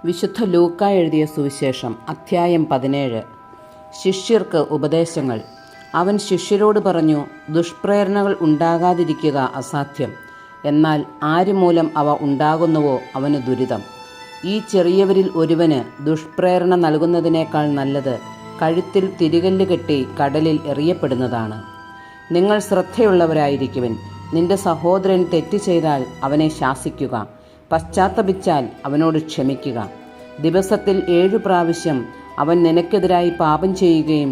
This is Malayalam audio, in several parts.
വിശുദ്ധ ലൂക്കാ എഴുതിയ സുവിശേഷം അധ്യായം 17. ശിഷ്യർക്ക് ഉപദേശങ്ങൾ. അവൻ ശിഷ്യരോട് പറഞ്ഞു, ദുഷ്പ്രേരണകൾ ഉണ്ടാകാതിരിക്കുക അസാധ്യം, എന്നാൽ ആരുമൂലം അവ ഉണ്ടാകുന്നുവോ അവന് ദുരിതം. ഈ ചെറിയവരിൽ ഒരുവന് ദുഷ്പ്രേരണ നൽകുന്നതിനേക്കാൾ നല്ലത് കഴുത്തിൽ തിരികല്ല് കെട്ടി കടലിൽ എറിയപ്പെടുന്നതാണ്. നിങ്ങൾ ശ്രദ്ധയുള്ളവരായിരിക്കുവിൻ. നിന്റെ സഹോദരൻ തെറ്റ് ചെയ്താൽ അവനെ ശാസിക്കുക, പശ്ചാത്തപിച്ചാൽ അവനോട് ക്ഷമിക്കുക. ദിവസത്തിൽ 7 പ്രാവശ്യം അവൻ നിനക്കെതിരായി പാപം ചെയ്യുകയും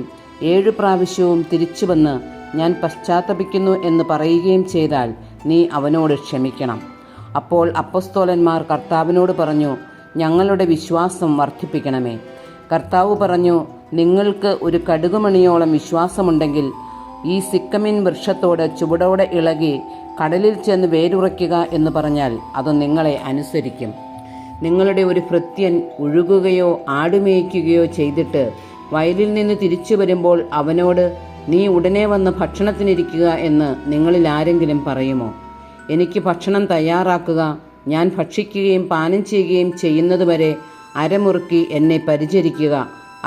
7 പ്രാവശ്യവും തിരിച്ചു വന്ന് ഞാൻ പശ്ചാത്തപിക്കുന്നു എന്ന് പറയുകയും ചെയ്താൽ നീ അവനോട് ക്ഷമിക്കണം. അപ്പോൾ അപ്പൊസ്തലന്മാർ കർത്താവിനോട് പറഞ്ഞു, ഞങ്ങളുടെ വിശ്വാസം വർദ്ധിപ്പിക്കണമേ. കർത്താവ് പറഞ്ഞു, നിങ്ങൾക്ക് ഒരു കടുകുമണിയോളം വിശ്വാസമുണ്ടെങ്കിൽ ഈ സിക്കമിൻ വൃക്ഷത്തോട് ചുവടോടെ ഇളകി കടലിൽ ചെന്ന് വേരുറയ്ക്കുക എന്ന് പറഞ്ഞാൽ അത് നിങ്ങളെ അനുസരിക്കും. നിങ്ങളുടെ ഒരു ഭൃത്യൻ ഉഴുകുകയോ ആടുമേയ്ക്കുകയോ ചെയ്തിട്ട് വയലിൽ നിന്ന് തിരിച്ചു വരുമ്പോൾ അവനോട് നീ ഉടനെ വന്ന് ഭക്ഷണത്തിനിരിക്കുക എന്ന് നിങ്ങളിൽ ആരെങ്കിലും പറയുമോ? എനിക്ക് ഭക്ഷണം തയ്യാറാക്കുക, ഞാൻ ഭക്ഷിക്കുകയും പാനം ചെയ്യുകയും ചെയ്യുന്നതുവരെ അരമുറുക്കി എന്നെ പരിചരിക്കുക,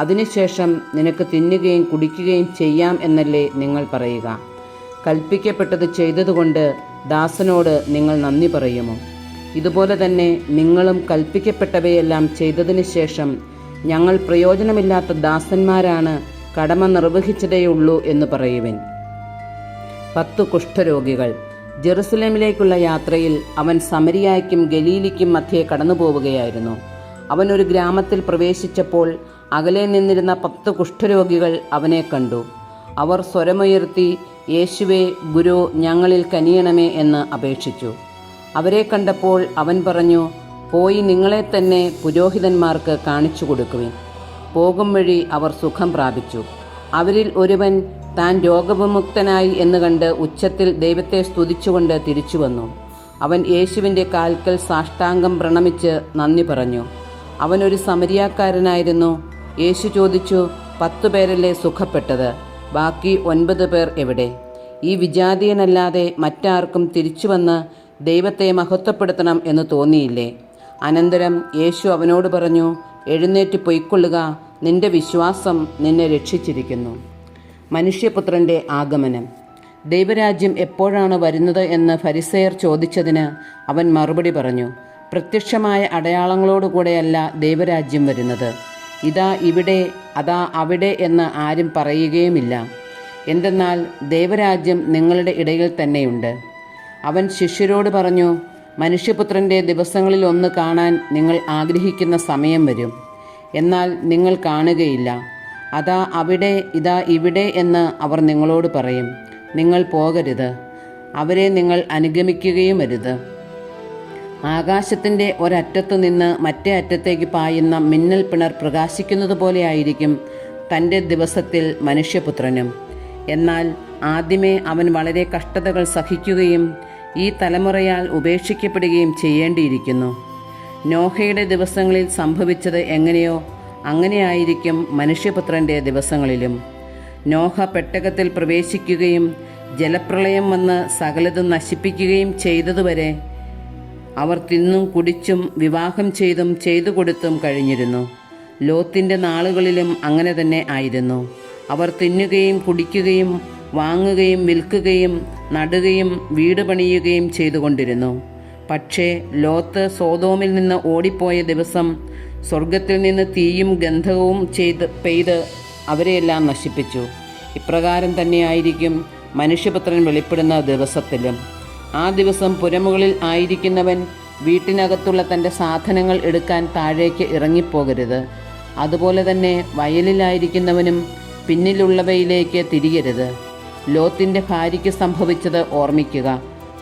അതിനുശേഷം നിനക്ക് തിന്നുകയും കുടിക്കുകയും ചെയ്യാം എന്നല്ലേ നിങ്ങൾ പറയുക? കൽപ്പിക്കപ്പെട്ടത് ചെയ്തതുകൊണ്ട് ദാസനോട് നിങ്ങൾ നന്ദി പറയുമോ? ഇതുപോലെ തന്നെ നിങ്ങളും കൽപ്പിക്കപ്പെട്ടവയെല്ലാം ചെയ്തതിന് ശേഷം ഞങ്ങൾ പ്രയോജനമില്ലാത്ത ദാസന്മാരാണ്, കടമ നിർവഹിച്ചതേയുള്ളൂ എന്ന് പറയുവിൻ. 10 കുഷ്ഠരോഗികൾ. ജെറുസലേമിലേക്കുള്ള യാത്രയിൽ അവൻ സമരിയായ്ക്കും ഗലീലിക്കും മധ്യേ കടന്നു പോവുകയായിരുന്നു. അവൻ ഒരു ഗ്രാമത്തിൽ പ്രവേശിച്ചപ്പോൾ അകലെ നിന്നിരുന്ന 10 കുഷ്ഠരോഗികൾ അവനെ കണ്ടു. അവർ സ്വരമുയർത്തി, യേശുവേ, ഗുരു, ഞങ്ങളിൽ കനിയണമേ എന്ന് അപേക്ഷിച്ചു. അവരെ കണ്ടപ്പോൾ അവൻ പറഞ്ഞു, പോയി നിങ്ങളെ തന്നെ പുരോഹിതന്മാർക്ക് കാണിച്ചു കൊടുക്കുവിൻ. പോകും വഴി അവർ സുഖം പ്രാപിച്ചു. അവരിൽ ഒരുവൻ താൻ രോഗവിമുക്തനായി എന്ന് കണ്ട് ഉച്ചത്തിൽ ദൈവത്തെ സ്തുതിച്ചുകൊണ്ട് തിരിച്ചു വന്നു. അവൻ യേശുവിൻ്റെ കാൽക്കൽ സാഷ്ടാംഗം പ്രണമിച്ച് നന്ദി പറഞ്ഞു. അവനൊരു സമരിയാക്കാരനായിരുന്നു. യേശു ചോദിച്ചു, 10 പേരല്ലേ സുഖപ്പെട്ടത്? ബാക്കി 9 പേർ എവിടെ? ഈ വിജാതീയനല്ലാതെ മറ്റാർക്കും തിരിച്ചു വന്ന് ദൈവത്തെ മഹത്വപ്പെടുത്തണം എന്ന് തോന്നിയില്ലേ? അനന്തരം യേശു അവനോട് പറഞ്ഞു, എഴുന്നേറ്റ് പൊയ്ക്കൊള്ളുക, നിന്റെ വിശ്വാസം നിന്നെ രക്ഷിച്ചിരിക്കുന്നു. മനുഷ്യപുത്രൻ്റെ ആഗമനം. ദൈവരാജ്യം എപ്പോഴാണ് വരുന്നത് എന്ന് ഫരിസേയർ ചോദിച്ചതിന് അവൻ മറുപടി പറഞ്ഞു, പ്രത്യക്ഷമായ അടയാളങ്ങളോടുകൂടെയല്ല ദൈവരാജ്യം വരുന്നത്. ഇതാ ഇവിടെ, അതാ അവിടെ എന്ന് ആരും പറയുകയുമില്ല. എന്തെന്നാൽ ദൈവരാജ്യം നിങ്ങളുടെ ഇടയിൽ തന്നെയുണ്ട്. അവൻ ശിഷ്യരോട് പറഞ്ഞു, മനുഷ്യപുത്രൻ്റെ ദിവസങ്ങളിൽ ഒന്ന് കാണാൻ നിങ്ങൾ ആഗ്രഹിക്കുന്ന സമയം വരും, എന്നാൽ നിങ്ങൾ കാണുകയില്ല. അതാ അവിടെ, ഇതാ ഇവിടെ എന്ന് അവർ നിങ്ങളോട് പറയും. നിങ്ങൾ പോകരുത്, അവരെ നിങ്ങൾ അനുഗമിക്കുകയും അരുത്. ആകാശത്തിൻ്റെ ഒരറ്റത്തു നിന്ന് മറ്റേ അറ്റത്തേക്ക് പായുന്ന മിന്നൽ പിണർ പ്രകാശിക്കുന്നത് പോലെയായിരിക്കും തൻ്റെ ദിവസത്തിൽ മനുഷ്യപുത്രനും. എന്നാൽ ആദ്യമേ അവൻ വളരെ കഷ്ടതകൾ സഹിക്കുകയും ഈ തലമുറയാൽ ഉപേക്ഷിക്കപ്പെടുകയും ചെയ്യേണ്ടിയിരിക്കുന്നു. നോഹയുടെ ദിവസങ്ങളിൽ സംഭവിച്ചത് എങ്ങനെയോ അങ്ങനെയായിരിക്കും മനുഷ്യപുത്രൻ്റെ ദിവസങ്ങളിലും. നോഹ പെട്ടകത്തിൽ പ്രവേശിക്കുകയും ജലപ്രളയം വന്ന് സകലതും നശിപ്പിക്കുകയും ചെയ്തതുവരെ അവർ തിന്നും കുടിച്ചും വിവാഹം ചെയ്തും ചെയ്തു കൊടുത്തും കഴിഞ്ഞിരുന്നു. ലോത്തിൻ്റെ നാളുകളിലും അങ്ങനെ തന്നെ ആയിരുന്നു. അവർ തിന്നുകയും കുടിക്കുകയും വാങ്ങുകയും വിൽക്കുകയും നടുകയും വീട് പണിയുകയും ചെയ്തുകൊണ്ടിരുന്നു. പക്ഷേ ലോത്ത് സോതോമിൽ നിന്ന് ഓടിപ്പോയ ദിവസം സ്വർഗത്തിൽ നിന്ന് തീയും ഗന്ധകവും പെയ്ത് അവരെയെല്ലാം നശിപ്പിച്ചു. ഇപ്രകാരം തന്നെയായിരിക്കും മനുഷ്യപുത്രൻ വെളിപ്പെടുന്ന ദിവസത്തിലും. ആ ദിവസം പുരമുകളിൽ ആയിരിക്കുന്നവൻ വീട്ടിനകത്തുള്ള തൻ്റെ സാധനങ്ങൾ എടുക്കാൻ താഴേക്ക് ഇറങ്ങിപ്പോകരുത്. അതുപോലെ തന്നെ വയലിലായിരിക്കുന്നവനും പിന്നിലുള്ളവയിലേക്ക് തിരിയരുത്. ലോത്തിൻ്റെ ഭാര്യയ്ക്ക് സംഭവിച്ചത് ഓർമ്മിക്കുക.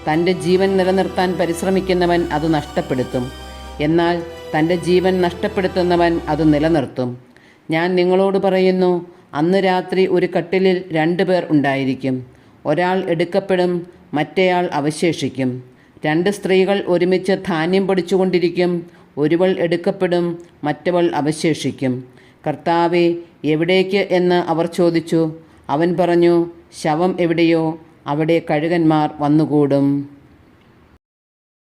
തൻ്റെ ജീവൻ നിലനിർത്താൻ പരിശ്രമിക്കുന്നവൻ അത് നഷ്ടപ്പെടുത്തും, എന്നാൽ തൻ്റെ ജീവൻ നഷ്ടപ്പെടുത്തുന്നവൻ അത് നിലനിർത്തും. ഞാൻ നിങ്ങളോട് പറയുന്നു, അന്ന് രാത്രി ഒരു കട്ടിലിൽ 2 പേർ ഉണ്ടായിരിക്കും. ഒരാൾ എടുക്കപ്പെടും, മറ്റേയാൾ അവശേഷിക്കും. 2 സ്ത്രീകൾ ഒരുമിച്ച് ധാന്യം പൊടിച്ചുകൊണ്ടിരിക്കും. ഒരുവൾ എടുക്കപ്പെടും, മറ്റവൾ അവശേഷിക്കും. കർത്താവേ, എവിടേക്ക് എന്ന് അവർ ചോദിച്ചു. അവൻ പറഞ്ഞു, ശവം എവിടെയോ അവിടെ കഴുകന്മാർ വന്നുകൂടും.